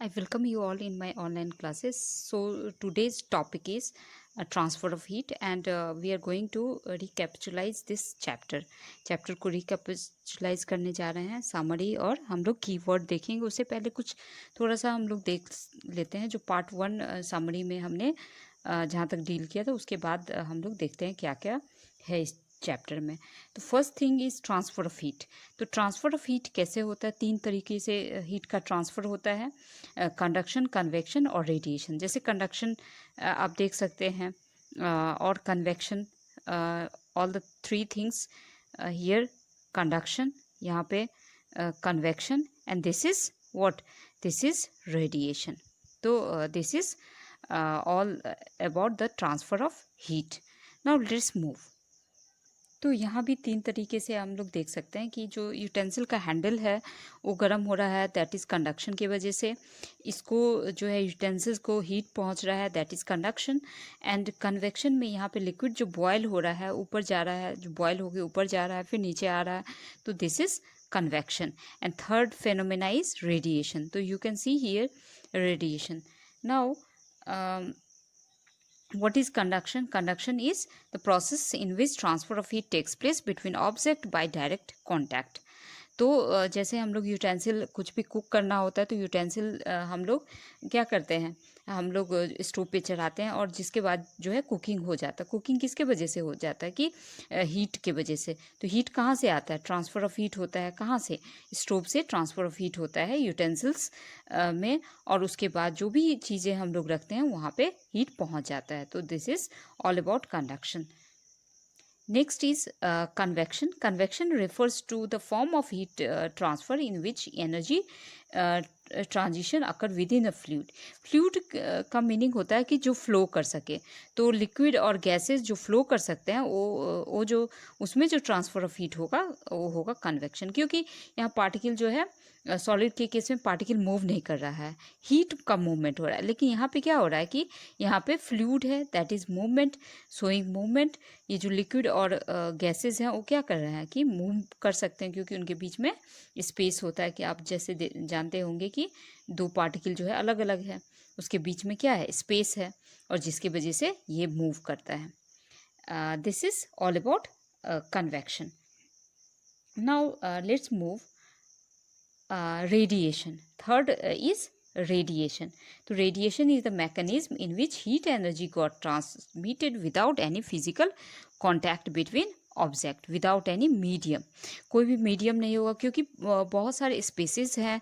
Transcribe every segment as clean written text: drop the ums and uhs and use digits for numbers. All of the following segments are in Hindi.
I welcome you all in my online classes. So today's topic is transfer of heat, and we are going to recapitalize this chapter. Chapter को रिकैपिचुलाइज करने जा रहे हैं, समरी और हम लोग कीवर्ड देखेंगे. उससे पहले कुछ थोड़ा सा हम लोग देख लेते हैं जो पार्ट 1 समरी में हमने जहाँ तक डील किया था. उसके बाद हम लोग देखते हैं क्या क्या है इस चैप्टर में. तो first thing is transfer of heat. तो ट्रांसफ़र ऑफ हीट कैसे होता है? 3 तरीके से हीट का ट्रांसफ़र होता है: कंडक्शन, कन्वेक्शन और रेडिएशन. जैसे कंडक्शन आप देख सकते हैं, और convection, all the 3 things here. Conduction, यहाँ पे convection, and this is what? This is radiation. तो this is all about the transfer of heat. Now let's move. तो यहाँ भी 3 तरीके से हम लोग देख सकते हैं कि जो यूटेंसिल का हैंडल है वो गर्म हो रहा है, दैट इज़ कंडक्शन की वजह से. इसको जो है यूटेंसिल्स को हीट पहुँच रहा है, that is conduction. And convection में यहाँ पे लिक्विड जो बॉयल हो रहा है ऊपर जा रहा है, जो बॉयल होकर ऊपर जा रहा है फिर नीचे आ रहा है, तो this is convection. And third phenomena is radiation. तो you can see here radiation. Now what is conduction? Conduction is the process in which transfer of heat takes place between object by direct contact. तो जैसे हम लोग यूटेंसिल कुछ भी कुक करना होता है तो यूटेंसिल हम लोग क्या करते हैं, हम लोग स्टोव पे चढ़ाते हैं और जिसके बाद जो है कुकिंग हो जाता है. कुकिंग किसके वजह से हो जाता है? कि हीट के वजह से. तो हीट कहाँ से आता है? ट्रांसफ़र ऑफ हीट होता है. कहाँ से? स्टोव से ट्रांसफ़र ऑफ हीट होता है यूटेंसिल्स में, और उसके बाद जो भी चीज़ें हम लोग रखते हैं वहाँ पे हीट पहुँच जाता है. तो this is all about conduction. Next is convection. Convection refers to the form of heat transfer in which energy transition occur with in a fluid. Fluid का मीनिंग होता है कि जो फ्लो कर सके. तो लिक्विड और गैसेस जो फ्लो कर सकते हैं वो जो उसमें जो ट्रांसफ़र ऑफ हीट होगा वो होगा कन्वेक्शन. क्योंकि यहाँ पार्टिकल जो है सॉलिड के केस में पार्टिकल मूव नहीं कर रहा है, हीट का मूवमेंट हो रहा है. लेकिन यहाँ पे क्या हो रहा है कि यहाँ पे फ्लूइड है, that is movement, sowing movement. ये जो लिक्विड और गैसेस हैं वो क्या कर रहे हैं कि मूव कर सकते हैं, क्योंकि उनके बीच में स्पेस होता है. कि आप जैसे जानते होंगे कि 2 पार्टिकल जो है अलग अलग है, उसके बीच में क्या है? स्पेस है, और जिसकी वजह से ये मूव करता है. This is all about convection. Now let's move radiation. Third is radiation. So radiation is the mechanism in which heat energy got transmitted without any physical contact between object, without any medium. कोई भी मीडियम नहीं होगा, क्योंकि बहुत सारे स्पेसेस हैं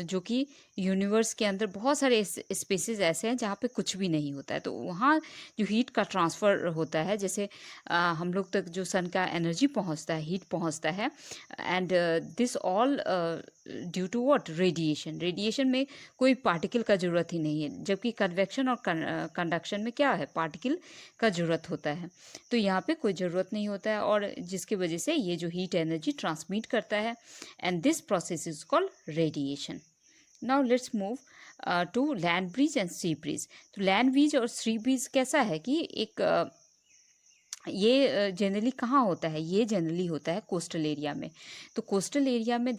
जो कि यूनिवर्स के अंदर बहुत सारे स्पेसेस ऐसे हैं जहाँ पे कुछ भी नहीं होता है. तो वहाँ जो हीट का ट्रांसफ़र होता है, जैसे हम लोग तक जो सन का एनर्जी पहुँचता है, हीट पहुँचता है, and this all due to what? Radiation. Radiation में कोई पार्टिकल का ज़रूरत ही नहीं है, जबकि कन्वेक्शन और कंडक्शन में क्या है? पार्टिकल का ज़रूरत होता है. तो यहाँ पे कोई ज़रूरत नहीं होता है, और जिसकी वजह से ये जो हीट एनर्जी ट्रांसमिट करता है, and this process is called radiation. Now let's move to land bridge and sea bridge. तो लैंड ब्रिज और सी ब्रिज कैसा है कि एक ये जनरली कहाँ होता है? ये जनरली होता है कोस्टल एरिया में. तो कोस्टल एरिया में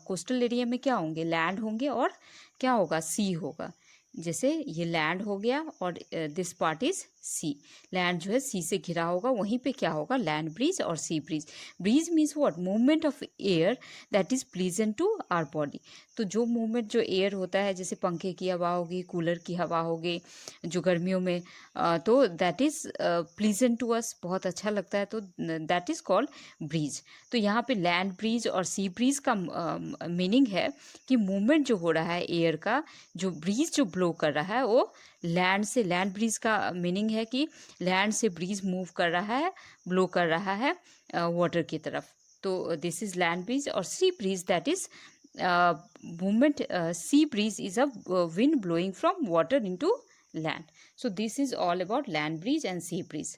कोस्टल एरिया में क्या होंगे? लैंड होंगे और क्या होगा? सी होगा. जैसे ये लैंड हो गया और this part is sea. Land जो है सी से घिरा होगा, वहीं पे क्या होगा? लैंड ब्रिज और sea breeze. Breeze means what? Movement of air that is pleasant to our body. तो जो मूवमेंट जो एयर होता है, जैसे पंखे की हवा होगी, कूलर की हवा होगी जो गर्मियों में, तो that is pleasant to us, बहुत अच्छा लगता है, तो दैट इज़ कॉल्ड ब्रीज. तो यहाँ पे लैंड ब्रीज और सी ब्रीज का मीनिंग है कि मूवमेंट जो हो रहा है एयर का, जो ब्रीज जो ब्लो कर रहा है वो लैंड से. लैंड ब्रीज का मीनिंग है कि लैंड से ब्रीज मूव कर रहा है, ब्लो कर रहा है वाटर की तरफ. तो दिस इज़ लैंड ब्रीज. और sea breeze that is movement. Sea breeze is a wind blowing from water into land. So this is all about land breeze and sea breeze.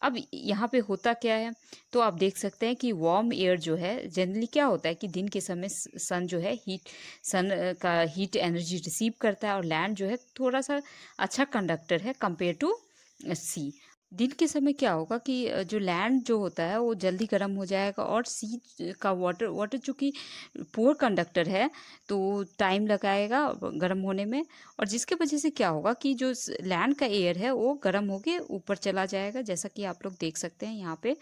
अब यहाँ पे होता क्या है? तो आप देख सकते हैं कि वार्म एयर जो है, जनरली क्या होता है कि दिन के समय सन जो है सन का हीट एनर्जी रिसीव करता है, और लैंड जो है थोड़ा सा अच्छा कंडक्टर है कंपेयर टू सी. दिन के समय क्या होगा कि जो लैंड जो होता है वो जल्दी गर्म हो जाएगा, और सी का वाटर वाटर चूँकि पुअर कंडक्टर है तो टाइम लगाएगा गर्म होने में, और जिसके वजह से क्या होगा कि जो लैंड का एयर है वो गर्म होके ऊपर चला जाएगा। जैसा कि आप लोग देख सकते हैं यहाँ पे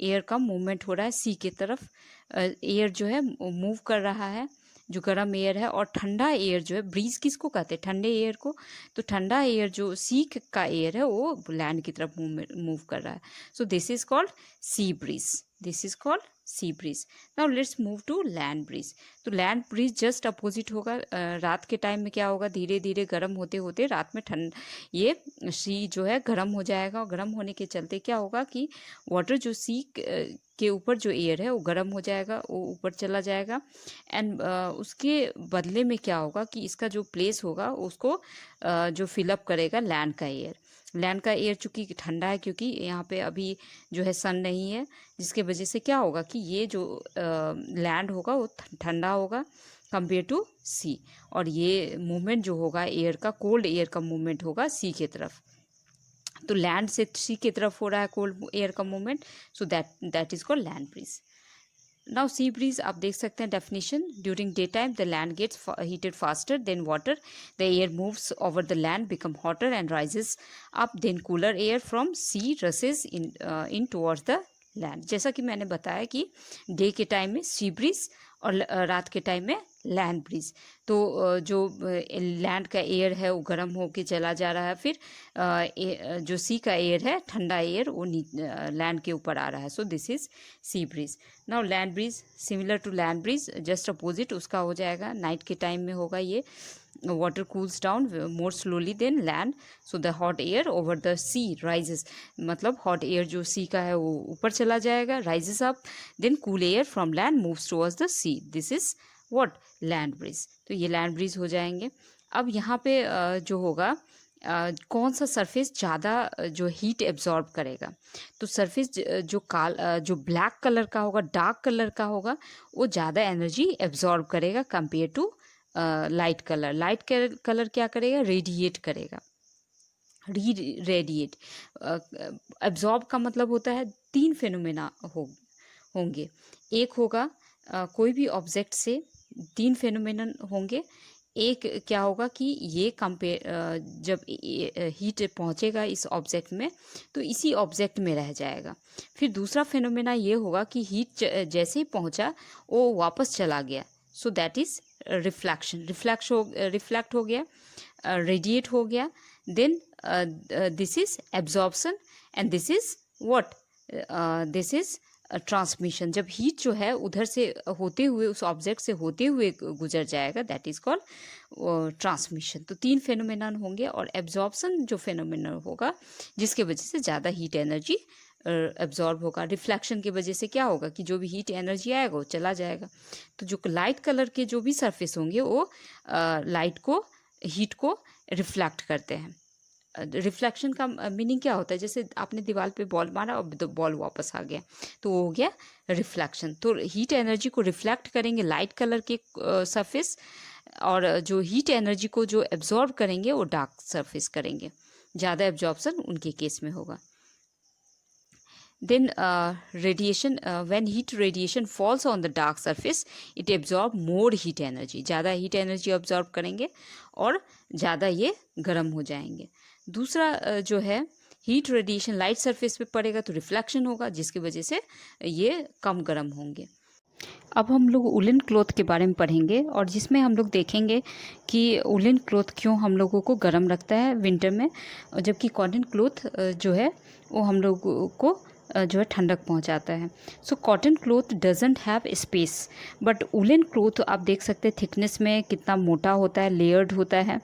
एयर का मूवमेंट हो रहा है सी की तरफ, एयर जो है मूव कर रहा है, जो गर्म एयर है। और ठंडा एयर जो है, ब्रीज किसको कहते हैं, ठंडे एयर को। तो ठंडा एयर जो सी का एयर है वो लैंड की तरफ मूव कर रहा है। So this is called sea breeze, this is called sea breeze. Now let's move to land breeze. तो लैंड ब्रीज जस्ट अपोजिट होगा। रात के टाइम में क्या होगा, धीरे धीरे गर्म होते होते रात में ठंड ये सी जो है गर्म हो जाएगा, और गर्म होने के चलते क्या होगा कि वाटर जो सी के ऊपर जो एयर है वो गर्म हो जाएगा, वो ऊपर चला जाएगा। एंड उसके बदले में क्या होगा कि इसका जो प्लेस होगा उसको जो फिलअप करेगा लैंड का एयर। लैंड का एयर चूँकि ठंडा है, क्योंकि यहाँ पे अभी जो है सन नहीं है, जिसके वजह से क्या होगा कि ये जो लैंड होगा वो ठंडा होगा कंपेयर टू सी। और ये मूवमेंट जो होगा एयर का, कोल्ड एयर का मूवमेंट होगा सी की तरफ। तो लैंड से सी की तरफ हो रहा है कोल्ड एयर का movement, so that is called land breeze. Now sea breeze आप देख सकते हैं definition. During day time the land gets heated faster than water, the air moves over the land, become hotter and rises up, then cooler air from sea rushes in towards the land. जैसा कि मैंने बताया कि डे के टाइम में सी ब्रीज और रात के टाइम में लैंड ब्रीज। तो जो लैंड का एयर है वो गर्म होके चला जा रहा है, फिर जो सी का एयर है ठंडा एयर वो लैंड के ऊपर आ रहा है। So this is sea breeze. Now land breeze similar to land breeze, just opposite उसका हो जाएगा। नाइट के टाइम में होगा ये, water cools down more slowly than land, so the hot air over the sea rises, मतलब hot air जो sea का है वो ऊपर चला जाएगा, rises up, then cool air from land moves towards the sea, this is what land breeze। तो ये land breeze हो जाएंगे। अब यहाँ पे जो होगा कौन सा सरफेस ज़्यादा जो हीट एब्जॉर्ब करेगा, तो सरफेस जो ब्लैक कलर का होगा, डार्क कलर का होगा, वो ज़्यादा एनर्जी एब्जॉर्ब करेगा compare to light colour. Light colour क्या करेगा, रेडिएट करेगा, रेडिएट। एब्जॉर्ब का मतलब होता है तीन फेनोमेना होंगे। एक होगा कोई भी ऑब्जेक्ट से तीन फेनोमेनन होंगे। एक क्या होगा कि ये जब हीट पहुंचेगा इस ऑब्जेक्ट में तो इसी ऑब्जेक्ट में रह जाएगा। फिर दूसरा फेनोमेना ये होगा कि हीट जैसे ही पहुंचा वो वापस चला गया, so that is reflection. Reflect हो गया, रेडिएट हो गया, then this is absorption, and this is what, this is transmission. जब हीट जो है उधर से होते हुए, उस ऑब्जेक्ट से होते हुए गुजर जाएगा, दैट इज कॉल्ड ट्रांसमिशन। तो तीन फेनोमेनन होंगे, और एब्जॉर्प्शन जो फेनोमेनन होगा जिसके वजह से ज़्यादा हीट एनर्जी एब्जॉर्ब होगा। रिफ्लेक्शन की वजह से क्या होगा कि जो भी हीट एनर्जी आएगा वो चला जाएगा। तो जो लाइट कलर के जो भी सरफेस होंगे वो लाइट को, हीट को रिफ्लेक्ट करते हैं। रिफ्लेक्शन का मीनिंग क्या होता है, जैसे आपने दीवार पे बॉल मारा और बॉल वापस आ गया, तो वो हो गया रिफ्लेक्शन। तो हीट एनर्जी को रिफ्लेक्ट करेंगे लाइट कलर के सरफेस, और जो हीट एनर्जी को जो एब्जॉर्ब करेंगे वो डार्क सरफेस करेंगे। ज़्यादा एब्जॉर्प्शन उनके केस में होगा। Then radiation, when heat radiation falls on the dark surface, it absorb more heat energy, ज़्यादा heat energy absorb करेंगे और ज़्यादा ये गर्म हो जाएंगे। दूसरा जो है हीट रेडिएशन लाइट सरफेस पे पड़ेगा तो रिफ्लेक्शन होगा, जिसकी वजह से ये कम गर्म होंगे। अब हम लोग वुलन क्लॉथ के बारे में पढ़ेंगे, और जिसमें हम लोग देखेंगे कि वुलन क्लॉथ क्यों हम लोगों को गर्म रखता है विंटर में, जबकि कॉटन क्लॉथ जो है वो हम लोगों को जो है ठंडक पहुंचाता है। So cotton cloth doesn't have space, but woollen cloth आप देख सकते हैं थिकनेस में कितना मोटा होता है, लेयर्ड होता है,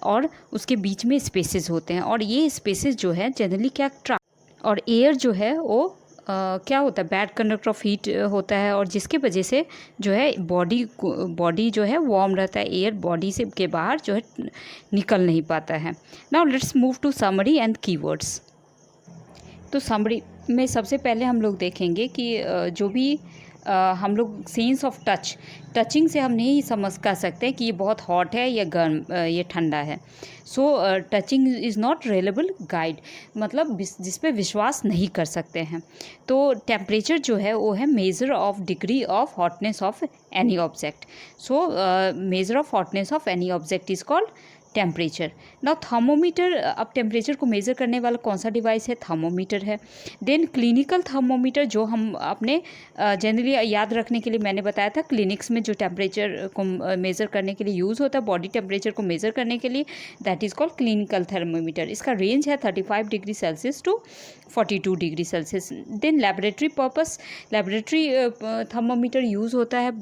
और उसके बीच में स्पेसेस होते हैं, और ये स्पेसेस जो है जनरली क्या और एयर जो है वो क्या होता है, बैड कंडक्टर ऑफ हीट होता है, और जिसके वजह से जो है बॉडी जो है वार्म रहता है, एयर बॉडी से के बाहर जो है निकल नहीं पाता है। Now let's move to summary and keywords. तो समरी में सबसे पहले हम लोग देखेंगे कि जो भी हम लोग सेंस ऑफ टचिंग से हम नहीं समझ कर सकते कि ये बहुत हॉट है या गर्म, ये ठंडा है। So touching is not reliable guide, मतलब जिस पे विश्वास नहीं कर सकते हैं। तो टेम्परेचर जो है वो है measure of degree of hotness of any object. So measure of hotness of any object is called temperature. Now thermometer, अब टेम्परेचर को मेज़र करने वाला कौन सा डिवाइस है? थर्मोमीटर है। देन क्लिनिकल थर्मोमीटर, जो हम अपने जनरली याद रखने के लिए मैंने बताया था, क्लिनिक्स में जो टेम्परेचर को मेज़र करने के लिए यूज़ होता है, बॉडी टेम्परेचर को मेज़र करने के लिए, that is called clinical thermometer. इसका रेंज है 35 degree Celsius to 42 degree Celsius. Then laboratory purpose, laboratory thermometer use होता है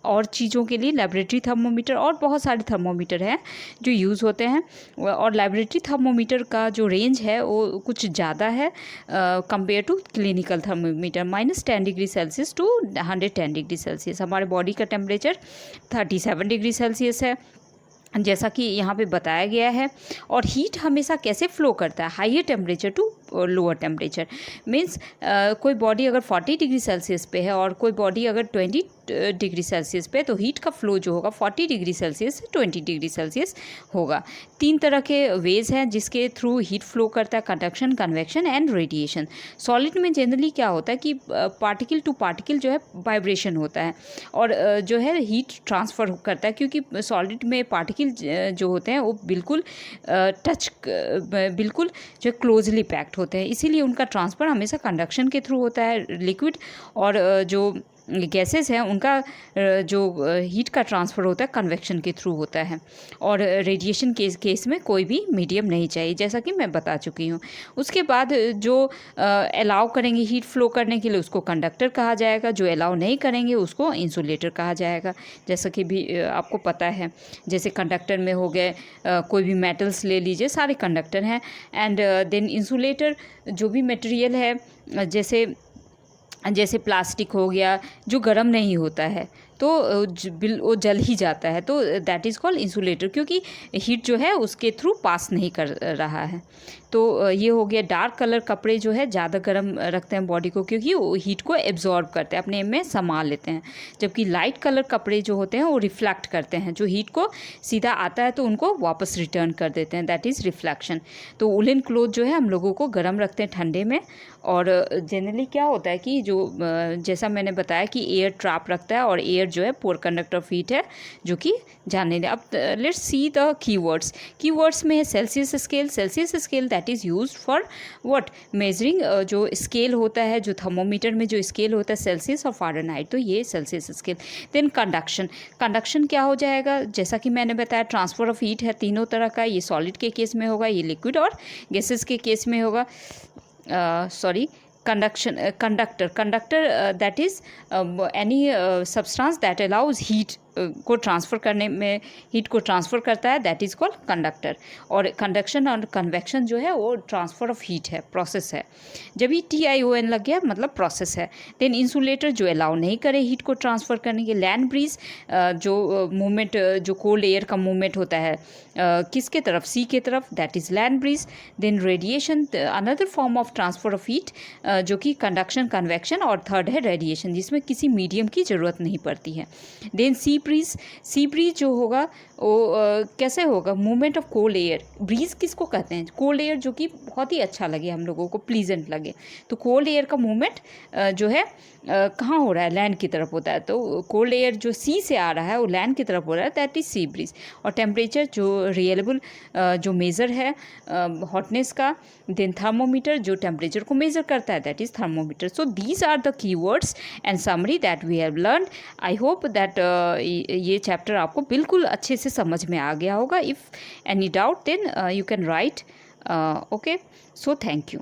और चीज़ों के लिए। लेबोरेटरी थर्मोमीटर और बहुत सारे थर्मोमीटर हैं जो यूज़ होते हैं, और लेबोरेटरी थर्मोमीटर का जो रेंज है वो कुछ ज़्यादा है compare to clinical thermometer. -10 degree Celsius to 110 degree Celsius. हमारे बॉडी का टेम्परेचर 37 डिग्री सेल्सियस है, जैसा कि यहाँ पे बताया गया है। और हीट हमेशा कैसे फ्लो करता है? Higher temperature to lower temperature. Means कोई बॉडी अगर 40 डिग्री सेल्सियस पे है और कोई बॉडी अगर 20 डिग्री सेल्सियस पे, तो हीट का फ्लो जो होगा 40 डिग्री सेल्सियस से 20 डिग्री सेल्सियस होगा। 3 तरह के वेज हैं जिसके थ्रू हीट फ्लो करता है: conduction, convection and radiation. Solid में जनरली क्या होता है कि पार्टिकल टू पार्टिकल जो है वाइब्रेशन होता है और जो है हीट ट्रांसफ़र करता है, क्योंकि सॉलिड में पार्टिकल जो होते हैं वो बिल्कुल बिल्कुल जो क्लोजली पैक्ड होते हैं, इसीलिए उनका ट्रांसफ़र हमेशा कंडक्शन के थ्रू होता है। लिक्विड और जो गैसेस हैं उनका जो हीट का ट्रांसफ़र होता है कन्वेक्शन के थ्रू होता है। और रेडिएशन केस में कोई भी मीडियम नहीं चाहिए, जैसा कि मैं बता चुकी हूँ। उसके बाद जो अलाउ करेंगे हीट फ्लो करने के लिए उसको कंडक्टर कहा जाएगा, जो अलाउ नहीं करेंगे उसको इंसुलेटर कहा जाएगा, जैसा कि भी आपको पता है। जैसे कंडक्टर में हो गए कोई भी मेटल्स ले लीजिए, सारे कंडक्टर हैं। एंड देन इंसुलेटर जो भी मटेरियल है, जैसे प्लास्टिक हो गया, जो गर्म नहीं होता है तो वो जल ही जाता है, तो दैट इज़ कॉल्ड इंसुलेटर, क्योंकि हीट जो है उसके थ्रू पास नहीं कर रहा है। तो ये हो गया। डार्क कलर कपड़े जो है ज़्यादा गर्म रखते हैं बॉडी को, क्योंकि वो हीट को एब्जॉर्ब करते हैं, अपने में समा लेते हैं। जबकि लाइट कलर कपड़े जो होते हैं वो रिफ्लेक्ट करते हैं, जो हीट को सीधा आता है तो उनको वापस रिटर्न कर देते हैं, दैट इज़ रिफ्लेक्शन। तो वुलन क्लोथ जो है हम लोगों को गर्म रखते हैं ठंडे में। और जनरली क्या होता है कि जो जैसा मैंने बताया कि एयर ट्रैप रखता है, और एयर जो है पोर कंडक्टर ऑफ हीट है, जो कि जानने दें। अब लेट्स सी द कीवर्ड्स में है Celsius scale that is used for what? Measuring. जो स्केल होता है, जो थर्मोमीटर में जो स्केल होता है सेल्सियस और फ़ारेनहाइट, तो ये सेल्सियस स्केल। देन कंडक्शन क्या हो जाएगा? जैसा कि मैंने बताया ट्रांसफ़र ऑफ हीट है तीनों तरह का, ये सॉलिड के केस में होगा, ये लिक्विड और गैसेस के केस में होगा। Conductor that is any substance that allows heat को ट्रांसफ़र करने में, हीट को ट्रांसफ़र करता है, दैट इज़ कॉल्ड कंडक्टर। और कंडक्शन और कन्वेक्शन जो है वो ट्रांसफ़र ऑफ हीट है, प्रोसेस है। जब ये TION लग गया मतलब प्रोसेस है। देन इंसुलेटर जो अलाउ नहीं करे हीट को ट्रांसफ़र करने के। लैंड ब्रीज जो मूवमेंट, जो कोल्ड एयर का मूवमेंट होता है किसके तरफ? सी के तरफ, that is land breeze. Then radiation, another form of transfer of heat, जो कि कंडक्शन, कन्वेक्शन, और थर्ड है रेडिएशन, जिसमें किसी मीडियम की ज़रूरत नहीं पड़ती है। देन सी ब्रीज जो होगा वो कैसे होगा? Movement of cold air. Breeze किसको कहते हैं? कोल्ड एयर जो कि बहुत ही अच्छा लगे हम लोगों को, प्लीजेंट लगे। तो कोल्ड एयर का मूवमेंट जो है कहाँ हो रहा है? लैंड की तरफ होता है। तो कोल्ड एयर जो सी से आ रहा है वो लैंड की तरफ हो रहा है, दैट इज सी ब्रीज। और टेम्परेचर जो रियलेबल जो मेज़र है हॉटनेस का। देन थर्मोमीटर जो टेम्परेचर को मेज़र करता है, that is thermometer. So these are the keywords and summary that we have learn. I hope that ये चैप्टर आपको बिल्कुल अच्छे से समझ में आ गया होगा। If any doubt then you can write. Okay, so thank you.